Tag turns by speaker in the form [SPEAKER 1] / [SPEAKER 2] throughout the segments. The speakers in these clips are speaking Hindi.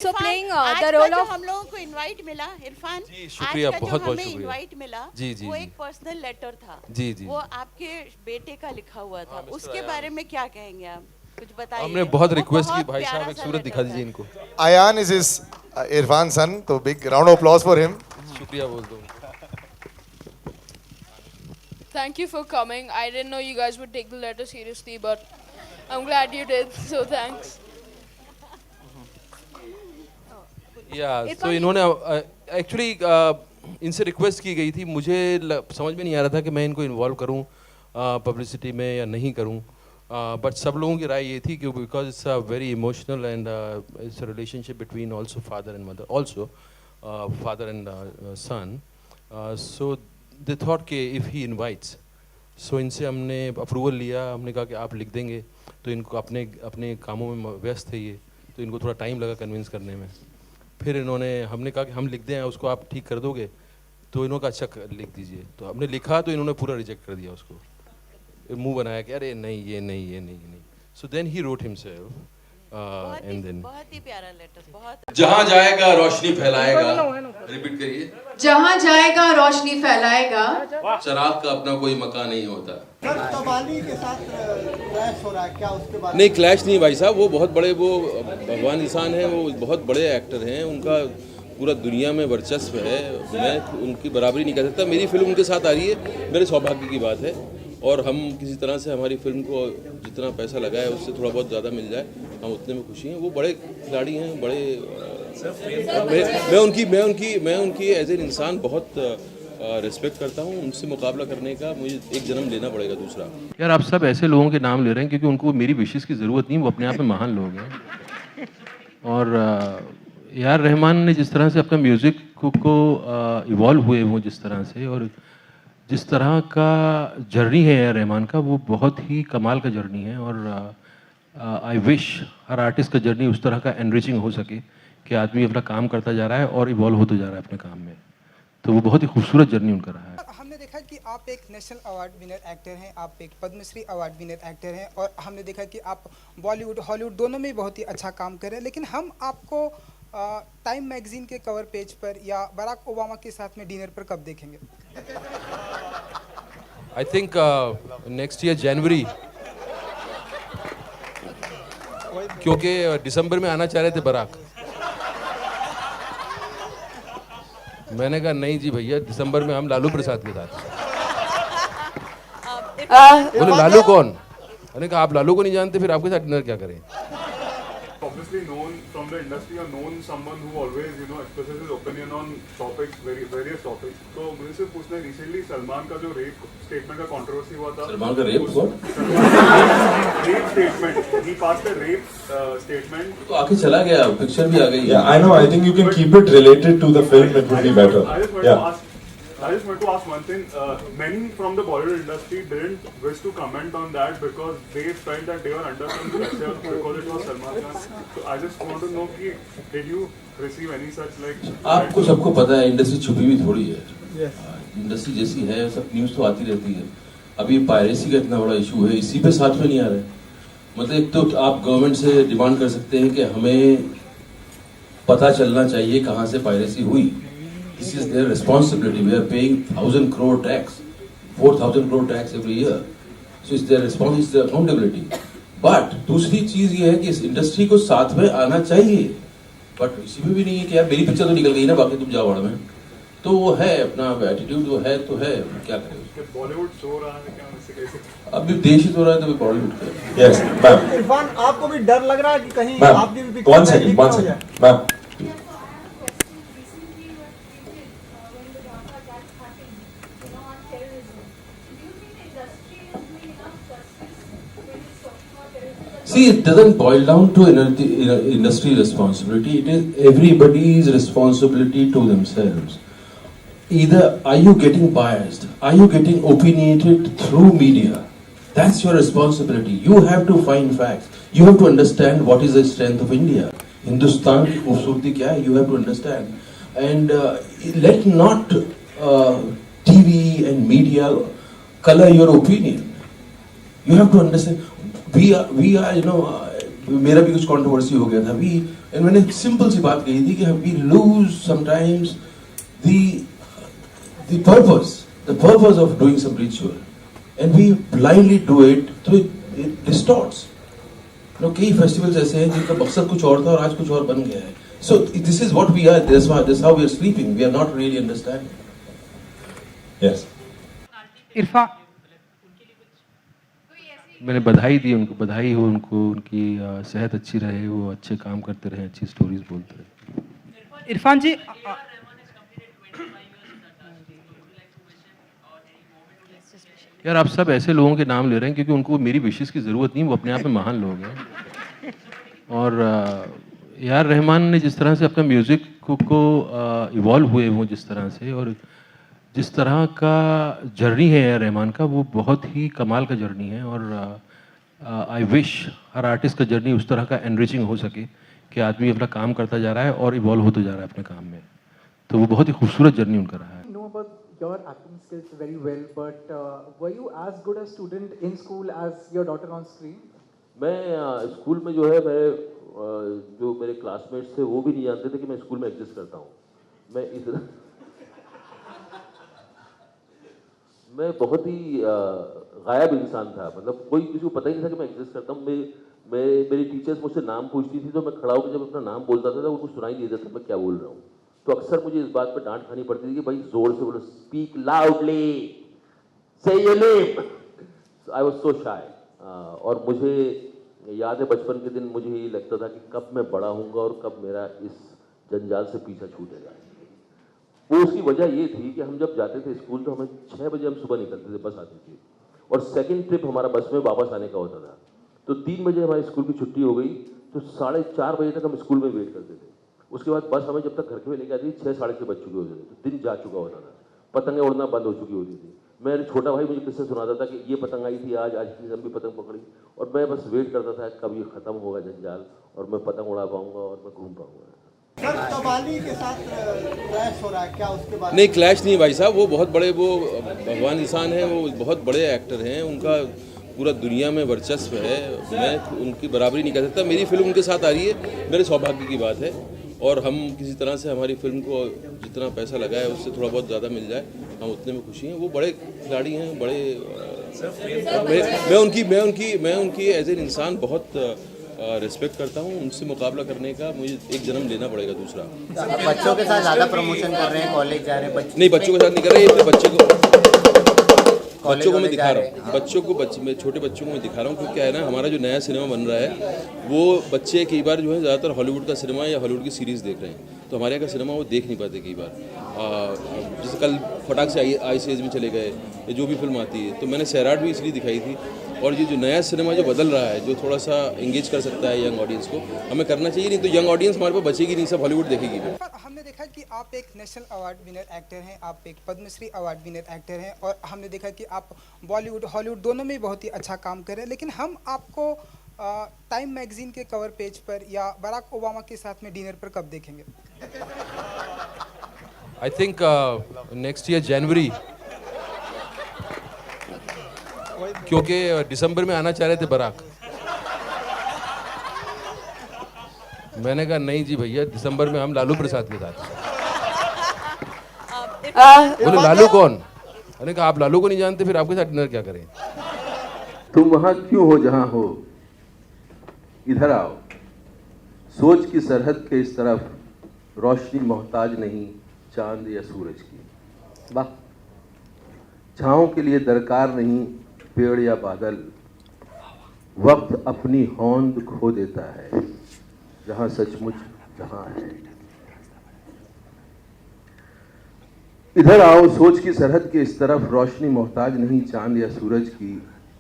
[SPEAKER 1] So playing
[SPEAKER 2] आज
[SPEAKER 1] the
[SPEAKER 2] का
[SPEAKER 1] role
[SPEAKER 2] जो
[SPEAKER 1] of
[SPEAKER 2] हम लोगों को इनवाइट मिला इरफान,
[SPEAKER 3] जी, शुक्रिया,
[SPEAKER 2] आज का
[SPEAKER 3] बहुत
[SPEAKER 2] जो
[SPEAKER 3] बहुत
[SPEAKER 2] हमें
[SPEAKER 3] शुक्रिया।
[SPEAKER 2] इनवाइट मिला
[SPEAKER 3] जी, जी,
[SPEAKER 2] वो
[SPEAKER 3] जी।
[SPEAKER 2] एक पर्सनल लेटर था।
[SPEAKER 3] जी, जी,
[SPEAKER 2] वो
[SPEAKER 3] जी।
[SPEAKER 2] आपके बेटे का लिखा हुआ था।
[SPEAKER 3] मिस्टर
[SPEAKER 2] उसके
[SPEAKER 3] अयान।
[SPEAKER 2] बारे में क्या कहेंगे आप? कुछ बताइए।
[SPEAKER 3] हमने बहुत
[SPEAKER 2] वो
[SPEAKER 3] रिक्वेस्ट की,
[SPEAKER 2] बहुत
[SPEAKER 3] भाई
[SPEAKER 2] प्यारा
[SPEAKER 3] साहब एक
[SPEAKER 2] सा
[SPEAKER 3] सूरत दिखा
[SPEAKER 2] लेटर
[SPEAKER 3] दीजिए
[SPEAKER 2] था।
[SPEAKER 3] इनको।
[SPEAKER 4] Ayan is his Irfan son, so big round of applause for him.
[SPEAKER 3] शुक्रिया बोल दो।
[SPEAKER 5] Thank you for coming. I didn't know you guys would take the letter seriously, but I'm glad you did. So thanks.
[SPEAKER 3] या सो
[SPEAKER 1] इरफान,
[SPEAKER 3] इन्होंने एक्चुअली इनसे रिक्वेस्ट की गई थी। मुझे समझ में नहीं आ रहा था कि मैं इनको इन्वॉल्व करूं पब्लिसिटी में या नहीं करूं, बट सब लोगों की राय ये थी कि because it's a very emotional and it's a relationship between also father and mother, also father and son, so they thought कि इफ़ ही इनवाइट्स, सो इनसे हमने अप्रूवल लिया। हमने कहा कि आप लिख देंगे, तो इनको अपने अपने कामों में व्यस्त थे ये, तो इनको थोड़ा टाइम लगा कन्विंस करने में। फिर हमने कहा कि हम लिख दें, उसको आप ठीक कर दोगे? तो इन्होंने कहा अच्छा लिख दीजिए। तो हमने लिखा तो इन्होंने पूरा रिजेक्ट कर दिया उसको, मुंह बनाया कि अरे नहीं ये नहीं ये नहीं ये नहीं। So then he wrote himself and then
[SPEAKER 2] बहुत ही प्यारा लेटर, बहुत।
[SPEAKER 3] जहाँ जाएगा रोशनी फैलाएगा, रिपीट करिए।
[SPEAKER 6] जहाँ जाएगा रोशनी फैलाएगा,
[SPEAKER 3] चराग का अपना कोई मकान नहीं होता।
[SPEAKER 7] सर कबाली के साथ क्लैश हो रहा है क्या, उसके बाद?
[SPEAKER 3] नहीं, क्लैश नहीं भाई साहब, वो बहुत बड़े, वो भगवान इंसान हैं, वो बहुत बड़े एक्टर हैं, उनका पूरा दुनिया में वर्चस्व है। मैं उनकी बराबरी नहीं कर सकता। मेरी फिल्म उनके साथ आ रही है, मेरे सौभाग्य की बात है, और हम किसी तरह से हमारी फिल्म को जितना पैसा लगा है उससे थोड़ा बहुत ज़्यादा मिल जाए, हम उतने में खुशी हैं। वो बड़े खिलाड़ी हैं, बड़े मैं उनकी एज एन इंसान बहुत रिस्पेक्ट करता हूँ। उनसे मुकाबला करने का मुझे एक जन्म लेना पड़ेगा दूसरा। यार आप सब ऐसे लोगों के नाम ले रहे हैं क्योंकि उनको मेरी विशेष की ज़रूरत नहीं, वो अपने आप में महान लोग हैं। और यार रहमान ने जिस तरह से अपना म्यूज़िक को इवॉल्व हुए वो जिस तरह से, और जिस तरह का जर्नी है यार रहमान का, वो बहुत ही कमाल का जर्नी है। और आई विश हर आर्टिस्ट का जर्नी उस तरह का एनरिचिंग हो सके कि आदमी अपना काम करता जा रहा है और इवॉल्व होता जा रहा है अपने काम में। तो वो बहुत ही खूबसूरत जर्नी उनका रहा है।
[SPEAKER 7] हमने देखा कि आप एक नेशनल अवार्ड विनर एक्टर हैं, आप एक पद्मश्री अवार्ड विनर एक्टर हैं, और हमने देखा कि आप बॉलीवुड हॉलीवुड दोनों में बहुत ही अच्छा काम कर रहे हैं। लेकिन हम आपको टाइम मैगजीन के कवर पेज पर या बराक ओबामा के साथ में डिनर पर कब देखेंगे?
[SPEAKER 3] आई थिंक नेक्स्ट ईयर जनवरी, क्योंकि दिसंबर में आना चाह रहे थे बराक। मैंने कहा नहीं जी भैया, दिसंबर में हम लालू प्रसाद के साथ। बोले लालू कौन? मैंने कहा आप लालू को नहीं जानते, फिर आपके साथ डिनर क्या करें?
[SPEAKER 8] Obviously known from the industry or known someone who always expresses his opinion on topics, various topics. तो मुझे सिर्फ पूछना है, recently सलमान का जो रेप स्टेटमेंट का कंट्रोवर्सी हुआ था।
[SPEAKER 3] सलमान का रेप कौन?
[SPEAKER 8] Rape statement, he passed a rape statement.
[SPEAKER 3] तो आके चला गया, पिक्चर भी आ गई।
[SPEAKER 9] Yeah, I know. I think you can keep it related to the film. It would be better.
[SPEAKER 8] I just want to ask one thing. Many from the Bollywood industry didn't wish to comment on that because they felt that they were under some pressure because it was Salman Khan. So I just want to know कि did you receive any such like?
[SPEAKER 3] आपको सबको पता है इंडस्ट्री छुपी हुई थोड़ी है। इंडस्ट्री जैसी है सब न्यूज़ तो आती रहती है। अभी पायरेसी का इतना बड़ा इशू है, इसी पे साथ में नहीं आ रहा है। मतलब एक तो आप गवर्नमेंट से डिमांड कर सकते हैं कि हमें पता चलना चाहिए कहाँ से पायरेसी हुई। This is their responsibility. We are paying 1,000 crore tax, 4,000 crore tax every year. So it's their responsibility, it's their accountability. But दूसरी चीज ये है कि इस इंडस्ट्री को साथ में आना चाहिए, बट इसी में भी नहीं है कि यार मेरी पिक्चर तो निकल गई ना, बाकी तुम जाओ वाड़ में। तो वो है अपना एटीट्यूड, वो है तो है, क्या करें।
[SPEAKER 8] बॉलीवुड सो रहा है क्या वैसे कैसे?
[SPEAKER 3] अब देश ही तो रहा है तो बॉलीवुड का।
[SPEAKER 9] Yes, ma'am.
[SPEAKER 7] इरफान, आपको भी डर लग रहा है कि कहीं
[SPEAKER 9] Ma'am,
[SPEAKER 7] आपकी भी picture
[SPEAKER 9] one second, ma'am.
[SPEAKER 3] See, it doesn't boil down to industry responsibility. It is everybody's responsibility to themselves. Either are you getting biased? Are you getting opinionated through media? That's your responsibility. You have to find facts. You have to understand what is the strength of India. Hindustan की खूबसूरती क्या है? You have to understand. And let not TV and media color your opinion. You have to understand. We are मेरा भी कुछ कंट्रोवर्सी हो गया था। एंड मैंने एक सिंपल सी बात कही थी कि we lose sometimes the purpose of doing some ritual and we blindly do it, तो इट डिस्टॉर्ट्स। कई फेस्टिवल्स ऐसे हैं जिनका मकसद कुछ और था और आज कुछ और बन गया है। So this is what we are, this how we are sleeping, we are not really understanding.
[SPEAKER 9] Yes.
[SPEAKER 7] Irfan
[SPEAKER 3] मैंने बधाई दी उनको, बधाई हो उनको, उनकी सेहत अच्छी रहे, वो अच्छे काम करते रहे, अच्छी स्टोरीज बोलते रहे।
[SPEAKER 7] इरफान जी
[SPEAKER 3] यार आप सब ऐसे लोगों के नाम ले रहे हैं क्योंकि उनको मेरी विशेष की ज़रूरत नहीं, वो अपने आप में महान लोग हैं। और यार रहमान ने जिस तरह से अपना म्यूज़िक को इवॉल्व हुए वो जिस तरह से, और जिस तरह का जर्नी है यार रहमान का, वो बहुत ही कमाल का जर्नी है। और आई विश हर आर्टिस्ट का जर्नी उस तरह का एनरिचिंग हो सके कि आदमी अपना काम करता जा रहा है और इवॉल्व होता जा रहा है अपने काम में। तो वो बहुत ही खूबसूरत जर्नी उनका रहा है।
[SPEAKER 1] know about your acting skills very well, but were you as good a student in school as your daughter on screen?
[SPEAKER 3] मैं स्कूल में जो है, मैं जो मेरे क्लासमेट्स थे वो भी नहीं जानते थे कि मैं स्कूल में एग्जिस्ट करता हूँ। मैं बहुत ही गायब इंसान था, मतलब कोई किसी को पता ही नहीं था कि मैं एग्जिस्ट करता हूँ। मेरी टीचर्स मुझसे नाम पूछती थी तो मैं खड़ा होकर जब अपना नाम बोलता था तो उनको सुनाई नहीं देता था मैं क्या बोल रहा हूँ। तो अक्सर मुझे इस बात पर डांट खानी पड़ती थी कि भाई जोर से बोलो, speak loudly, say your name. I was so shy. और मुझे याद है बचपन के दिन मुझे ये लगता था कि कब मैं बड़ा होऊंगा और कब मेरा इस जंजाल से पीछा छूटेगा। वो उसकी वजह ये थी कि हम जब जाते थे स्कूल तो हमें 6 बजे हम सुबह निकलते थे, बस आती थी, और सेकंड ट्रिप हमारा बस में वापस आने का होता था। तो 3 बजे हमारे स्कूल की छुट्टी हो गई तो 4:30 बजे तक हम स्कूल में वेट करते थे। उसके बाद बस हमें जब तक घर के लेके आती थी 6 साढ़े 6 बज चुके होते थे, तो दिन जा चुका होता था, पतंगें उड़ना बंद हो चुकी होती थी। मेरे छोटा भाई मुझे किससे सुनाता था कि ये पतंग आई थी आज की लंबी पतंग पकड़ी, और मैं बस वेट करता था कब ये खत्म होगा जंजाल और मैं पतंग उड़ा पाऊंगा और मैं घूम पाऊंगा।
[SPEAKER 10] कव्वाली के साथ क्लैश हो रहा है क्या, उसके बाद?
[SPEAKER 3] नहीं, क्लैश नहीं भाई साहब, वो बहुत बड़े, वो भगवान इंसान हैं, वो बहुत बड़े एक्टर हैं, उनका पूरा दुनिया में वर्चस्व है, मैं उनकी बराबरी नहीं कर सकता। मेरी फिल्म उनके साथ आ रही है, मेरे सौभाग्य की बात है, और हम किसी तरह से हमारी फिल्म को जितना पैसा लगा है उससे थोड़ा बहुत ज़्यादा मिल जाए, हम उतने में खुशी हैं। वो बड़े खिलाड़ी हैं, मैं उनकी एज एन इंसान बहुत रिस्पेक्ट करता हूँ। उनसे मुकाबला करने का मुझे एक जन्म लेना पड़ेगा दूसरा।
[SPEAKER 10] बच्चों के साथ ज़्यादा प्रमोशन कर रहे हैं, कॉलेज जा रहे हैं
[SPEAKER 3] नहीं, बच्चों के साथ नहीं कर रहे, बच्चों को मैं दिखा रहा हूँ, मैं छोटे बच्चों को मैं दिखा रहा हूँ, क्योंकि क्या है ना, हमारा जो नया सिनेमा बन रहा है वो बच्चे कई बार जो है ज़्यादातर हॉलीवुड का सिनेमा या हॉलीवुड की सीरीज़ देख रहे हैं, तो हमारे यहाँ का सिनेमा वो देख नहीं पाते कई बार। जैसे कल फटाक से ICS में चले गए, या जो भी फिल्म आती है, तो मैंने सैराट भी इसलिए दिखाई थी। और ये जो नया सिनेमा जो बदल रहा है, जो थोड़ा सा एंगेज कर सकता है यंग ऑडियंस को, हमें करना चाहिए, नहीं तो यंग ऑडियंस हमारे पास बचेगी नहीं, सब हॉलीवुड देखेगी।
[SPEAKER 7] हमने देखा कि आप एक नेशनल अवार्ड विनर एक्टर हैं, आप एक पद्मश्री अवार्ड विनर एक्टर हैं, और हमने देखा कि आप बॉलीवुड हॉलीवुड दोनों में बहुत ही अच्छा काम कर रहे हैं। लेकिन हम आपको टाइम मैगजीन के कवर पेज पर या बराक ओबामा के साथ में डिनर पर कब देखेंगे?
[SPEAKER 3] आई थिंक नेक्स्ट ईयर जनवरी, क्योंकि दिसंबर में आना चाह रहे थे बराक। मैंने कहा नहीं जी भैया, दिसंबर में हम लालू प्रसाद के साथ। बोले लालू कौन? मैंने कहा आप लालू को नहीं जानते, फिर आपके साथ डिनर क्या करें। तुम वहां क्यों हो जहां हो, इधर आओ, सोच की सरहद के इस तरफ, रोशनी मोहताज नहीं चांद या सूरज की। वाह। छाँव के लिए दरकार नहीं पेड़ या बादल, वक्त अपनी होंद खो देता है जहां सचमुच जहां है। इधर आओ, सोच की सरहद के इस तरफ, रोशनी मोहताज नहीं चांद या सूरज की,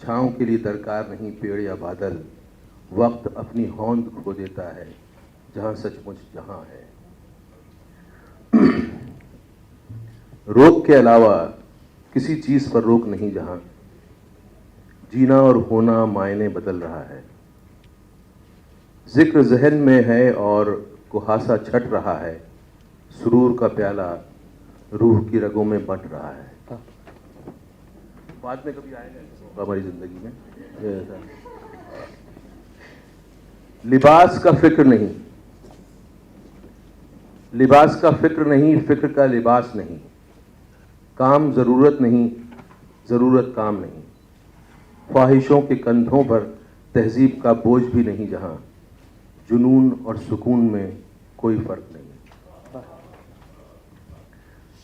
[SPEAKER 3] छाँव के लिए दरकार नहीं पेड़ या बादल, वक्त अपनी होंद खो देता है जहां सचमुच जहां है। रोक के अलावा किसी चीज पर रोक नहीं जहां, जीना और होना मायने बदल रहा है। जिक्र जहन में है और कुहासा छट रहा है, सुरूर का प्याला रूह की रगों में बंट रहा है। बाद में कभी आएगा हमारी जिंदगी में। लिबास का फिक्र नहीं, लिबास का फिक्र नहीं, फिक्र का लिबास नहीं, काम ज़रूरत नहीं, ज़रूरत काम नहीं, ख्वाहिशों के कंधों पर तहजीब का बोझ भी नहीं, जहाँ जुनून और सुकून में कोई फ़र्क नहीं।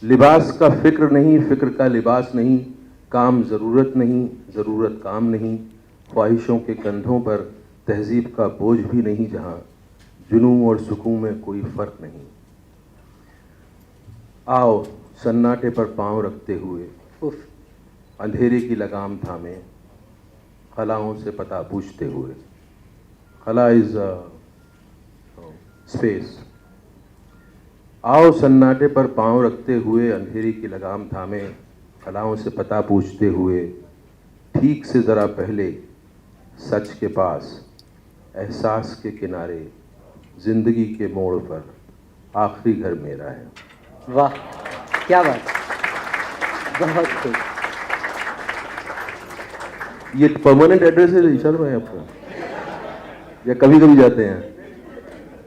[SPEAKER 3] लिबास का फिक्र नहीं, फिक्र का लिबास नहीं, काम ज़रूरत नहीं, ज़रूरत काम नहीं, ख्वाहिशों के कंधों पर तहजीब का बोझ भी नहीं, जहाँ जुनून और सुकून में कोई फ़र्क नहीं। आओ सन्नाटे पर पाँव रखते हुए, अंधेरे की लगाम थामे, खलाओं से पता पूछते हुए। खला इज स्पेस। आओ सन्नाटे पर पाँव रखते हुए, अंधेरे की लगाम थामे, खलाओं से पता पूछते हुए, ठीक से ज़रा पहले सच के पास, एहसास के किनारे, ज़िंदगी के मोड़ पर, आखिरी घर मेरा है।
[SPEAKER 1] वाह, क्या बात, बहुत खूब।
[SPEAKER 3] ये परमानेंट एड्रेस है ईशान भाई आपका, या कभी कभी जाते हैं?